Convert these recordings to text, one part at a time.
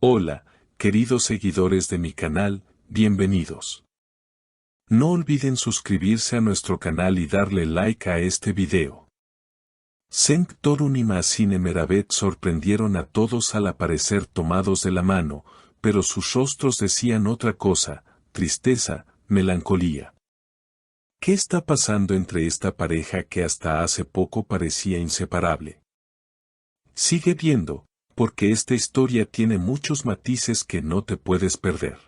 Hola, queridos seguidores de mi canal, bienvenidos. No olviden suscribirse a nuestro canal y darle like a este video. Cenk Torun y Maazine Meravet sorprendieron a todos al aparecer tomados de la mano, pero sus rostros decían otra cosa: tristeza, melancolía. ¿Qué está pasando entre esta pareja que hasta hace poco parecía inseparable? Sigue viendo, porque esta historia tiene muchos matices que no te puedes perder.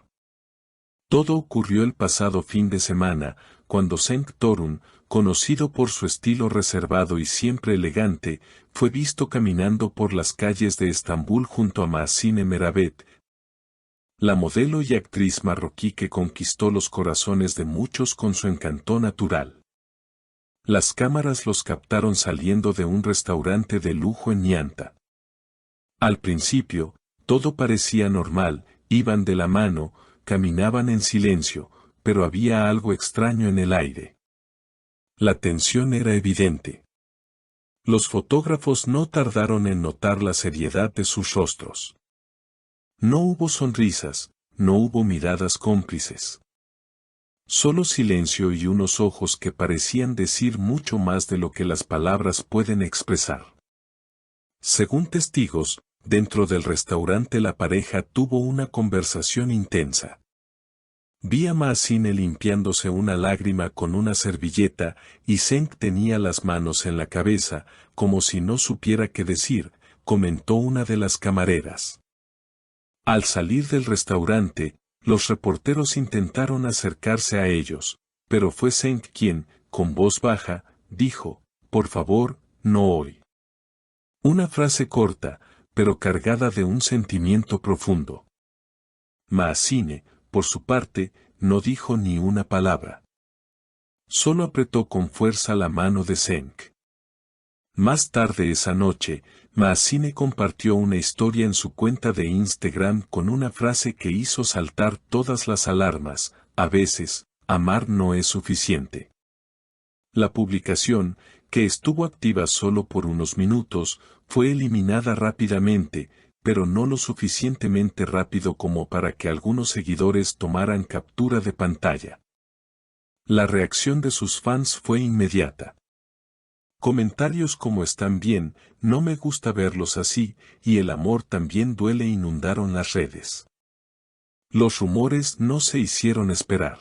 Todo ocurrió el pasado fin de semana, cuando Cenk Torun, conocido por su estilo reservado y siempre elegante, fue visto caminando por las calles de Estambul junto a Maazine Meravet, la modelo y actriz marroquí que conquistó los corazones de muchos con su encanto natural. Las cámaras los captaron saliendo de un restaurante de lujo en Nianta. Al principio, todo parecía normal, iban de la mano, caminaban en silencio, pero había algo extraño en el aire. La tensión era evidente. Los fotógrafos no tardaron en notar la seriedad de sus rostros. No hubo sonrisas, no hubo miradas cómplices. Solo silencio y unos ojos que parecían decir mucho más de lo que las palabras pueden expresar. Según testigos, dentro del restaurante la pareja tuvo una conversación intensa. Vi a Maazine limpiándose una lágrima con una servilleta y Cenk tenía las manos en la cabeza, como si no supiera qué decir, comentó una de las camareras. Al salir del restaurante, los reporteros intentaron acercarse a ellos, pero fue Cenk quien, con voz baja, dijo: «Por favor, no hoy». Una frase corta, pero cargada de un sentimiento profundo. Maazine, por su parte, no dijo ni una palabra. Solo apretó con fuerza la mano de Cenk. Más tarde esa noche, Maazine compartió una historia en su cuenta de Instagram con una frase que hizo saltar todas las alarmas: «A veces, amar no es suficiente». La publicación, que estuvo activa solo por unos minutos, fue eliminada rápidamente, pero no lo suficientemente rápido como para que algunos seguidores tomaran captura de pantalla. La reacción de sus fans fue inmediata. Comentarios como «están bien, no me gusta verlos así», y «el amor también duele» inundaron las redes. Los rumores no se hicieron esperar.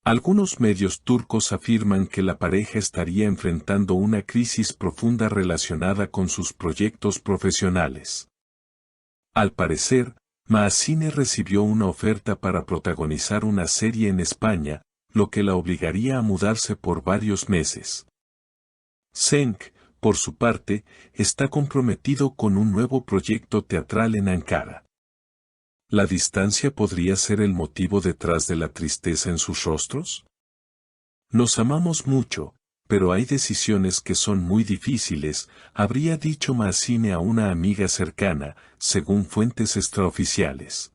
Algunos medios turcos afirman que la pareja estaría enfrentando una crisis profunda relacionada con sus proyectos profesionales. Al parecer, Maazine recibió una oferta para protagonizar una serie en España, lo que la obligaría a mudarse por varios meses. Cenk, por su parte, está comprometido con un nuevo proyecto teatral en Ankara. ¿La distancia podría ser el motivo detrás de la tristeza en sus rostros? Nos amamos mucho, pero hay decisiones que son muy difíciles, habría dicho Maazine a una amiga cercana, según fuentes extraoficiales.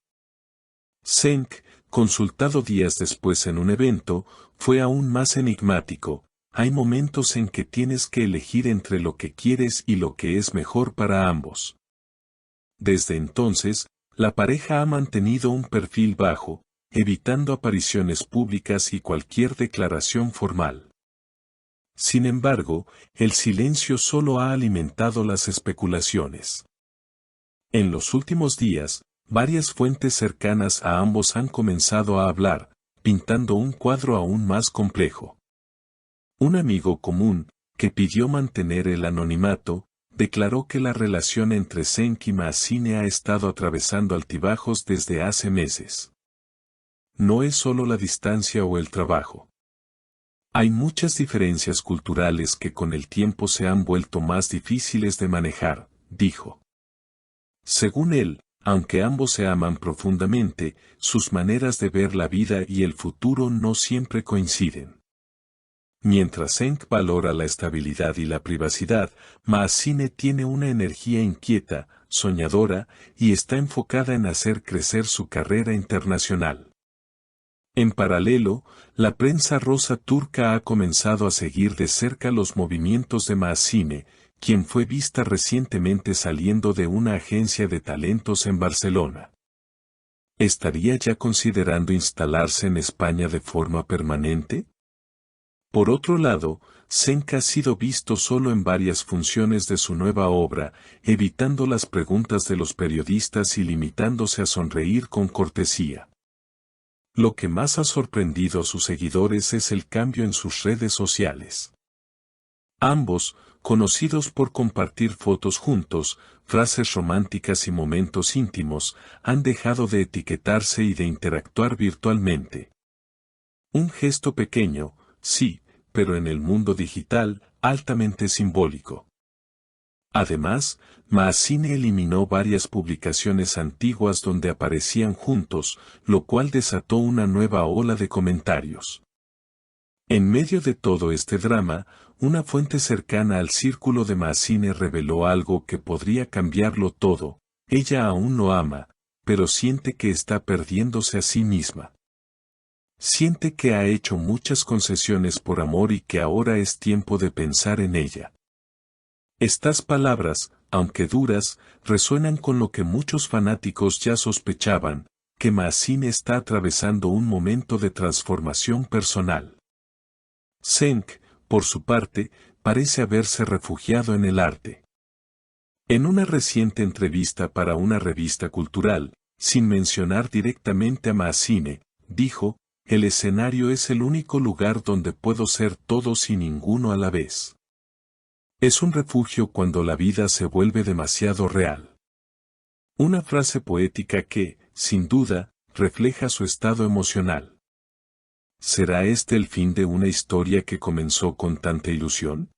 Cenk, consultado días después en un evento, fue aún más enigmático: «Hay momentos en que tienes que elegir entre lo que quieres y lo que es mejor para ambos». Desde entonces, la pareja ha mantenido un perfil bajo, evitando apariciones públicas y cualquier declaración formal. Sin embargo, el silencio solo ha alimentado las especulaciones. En los últimos días, varias fuentes cercanas a ambos han comenzado a hablar, pintando un cuadro aún más complejo. Un amigo común, que pidió mantener el anonimato, declaró que la relación entre Cenk y Maazine ha estado atravesando altibajos desde hace meses. No es solo la distancia o el trabajo. Hay muchas diferencias culturales que con el tiempo se han vuelto más difíciles de manejar, dijo. Según él, aunque ambos se aman profundamente, sus maneras de ver la vida y el futuro no siempre coinciden. Mientras Cenk valora la estabilidad y la privacidad, Maazine tiene una energía inquieta, soñadora, y está enfocada en hacer crecer su carrera internacional. En paralelo, la prensa rosa turca ha comenzado a seguir de cerca los movimientos de Maazine, quien fue vista recientemente saliendo de una agencia de talentos en Barcelona. ¿Estaría ya considerando instalarse en España de forma permanente? Por otro lado, Cenk ha sido visto solo en varias funciones de su nueva obra, evitando las preguntas de los periodistas y limitándose a sonreír con cortesía. Lo que más ha sorprendido a sus seguidores es el cambio en sus redes sociales. Ambos, conocidos por compartir fotos juntos, frases románticas y momentos íntimos, han dejado de etiquetarse y de interactuar virtualmente. Un gesto pequeño, sí, pero en el mundo digital, altamente simbólico. Además, Maazine eliminó varias publicaciones antiguas donde aparecían juntos, lo cual desató una nueva ola de comentarios. En medio de todo este drama, una fuente cercana al círculo de Maazine reveló algo que podría cambiarlo todo. Ella aún lo ama, pero siente que está perdiéndose a sí misma. Siente que ha hecho muchas concesiones por amor y que ahora es tiempo de pensar en ella. Estas palabras, aunque duras, resuenan con lo que muchos fanáticos ya sospechaban, que Maazine está atravesando un momento de transformación personal. Cenk, por su parte, parece haberse refugiado en el arte. En una reciente entrevista para una revista cultural, sin mencionar directamente a Maazine, dijo: "El escenario es el único lugar donde puedo ser todos y ninguno a la vez. Es un refugio cuando la vida se vuelve demasiado real". Una frase poética que, sin duda, refleja su estado emocional. ¿Será este el fin de una historia que comenzó con tanta ilusión?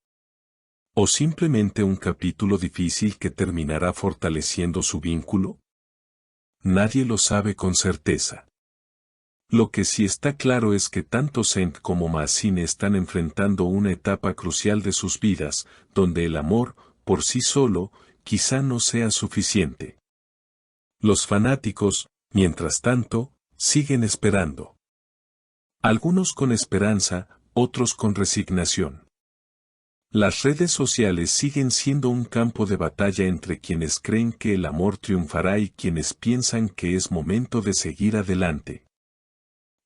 ¿O simplemente un capítulo difícil que terminará fortaleciendo su vínculo? Nadie lo sabe con certeza. Lo que sí está claro es que tanto Cenk como Maazine están enfrentando una etapa crucial de sus vidas, donde el amor, por sí solo, quizá no sea suficiente. Los fanáticos, mientras tanto, siguen esperando. Algunos con esperanza, otros con resignación. Las redes sociales siguen siendo un campo de batalla entre quienes creen que el amor triunfará y quienes piensan que es momento de seguir adelante.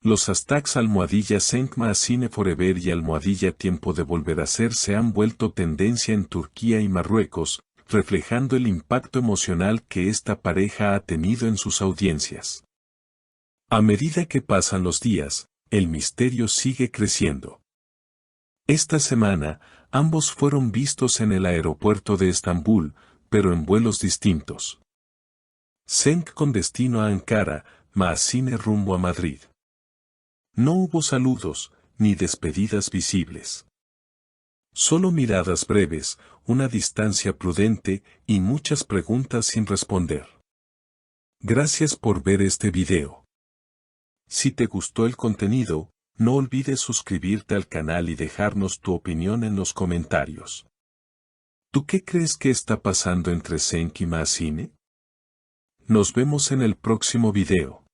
Los hashtags #Cenk Maazine Forever y #Tiempo de Volver a Ser se han vuelto tendencia en Turquía y Marruecos, reflejando el impacto emocional que esta pareja ha tenido en sus audiencias. A medida que pasan los días, el misterio sigue creciendo. Esta semana, ambos fueron vistos en el aeropuerto de Estambul, pero en vuelos distintos. Cenk con destino a Ankara, Maazine rumbo a Madrid. No hubo saludos, ni despedidas visibles. Solo miradas breves, una distancia prudente y muchas preguntas sin responder. Gracias por ver este video. Si te gustó el contenido, no olvides suscribirte al canal y dejarnos tu opinión en los comentarios. ¿Tú qué crees que está pasando entre Cenk y Maazine? Nos vemos en el próximo video.